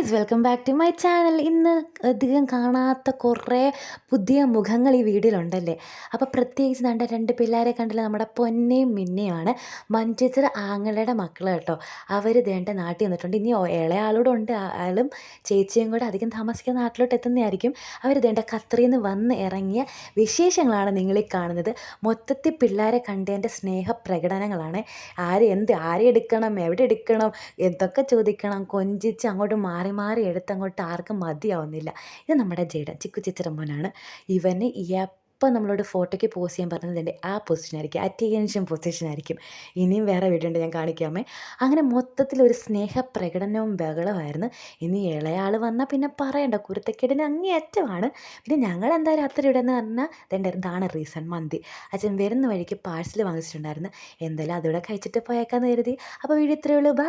Guys welcome back to my channel. ഇന്ന് അധികം കാണാത്ത കുറേ പുതിയ മുഖങ്ങൾ ഈ വീഡിയോയിലുണ്ടല്ലേ. അപ്പോൾ പ്രത്യേകിച്ച് കണ്ട രണ്ട് പിള്ളേരെ കണ്ടില്ല, നമ്മുടെ പൊന്നയും മിന്നയുമാണ്. മഞ്ജുച്ചർ ആങ്ങളുടെ മക്കൾ കേട്ടോ. അവർ ദേണ്ട നാട്ടിൽ വന്നിട്ടുണ്ട്. ഇനി ഇളയാളൂടെ ഉണ്ട്, ആളും ചേച്ചിയും കൂടെ അധികം താമസിക്കുന്ന നാട്ടിലോട്ട് എത്തുന്നതായിരിക്കും. അവർ ദേണ്ട ഖത്തറിൽ നിന്ന് വന്ന് ഇറങ്ങിയ വിശേഷങ്ങളാണ് നിങ്ങളീ കാണുന്നത്. മൊത്തത്തിൽ പിള്ളേരെ കണ്ടതിൻ്റെ സ്നേഹപ്രകടനങ്ങളാണ്. ആരെ എടുക്കണം, എവിടെ എടുക്കണം, എന്തൊക്കെ ചോദിക്കണം, കൊഞ്ചിച്ച് അങ്ങോട്ട് മാറി മാറി എടുത്ത് അങ്ങോട്ട് ആർക്കും മതിയാവുന്നില്ല. ഇത് നമ്മുടെ ജേഡൻ ചിക്കു ചേച്ചിയുടെ മോനാണ്. ഇവന് എപ്പോൾ നമ്മളോട് ഫോട്ടോയ്ക്ക് പോസ് ചെയ്യാൻ പറഞ്ഞതിൻ്റെ ആ പൊസിഷനായിരിക്കും, അറ്റൻഷൻ പൊസിഷനായിരിക്കും. ഇനിയും വേറെ വീഡിയോ ഉണ്ട്, ഞാൻ കാണിക്കാമേ. അങ്ങനെ മൊത്തത്തിലൊരു സ്നേഹപ്രകടനവും ബഹളമായിരുന്നു. ഇനി ഇളയാൾ വന്നാൽ പിന്നെ പറയണ്ട, കുരുത്തക്കേടിന് അങ്ങേയറ്റമാണ്. പിന്നെ ഞങ്ങൾ എന്തായാലും അത്ര ഇവിടെയെന്ന് പറഞ്ഞാൽ ഇതാണ് റീസൺ, മന്തി. അച്ഛൻ വരുന്ന വഴിക്ക് പാഴ്സൽ വാങ്ങിച്ചിട്ടുണ്ടായിരുന്നു. എന്തായാലും അതിവിടെ കഴിച്ചിട്ട് പോയേക്കാന്ന് കരുതി. അപ്പോൾ വീഡിയോ ഇത്രയേ ഉള്ളൂ. ബൈ.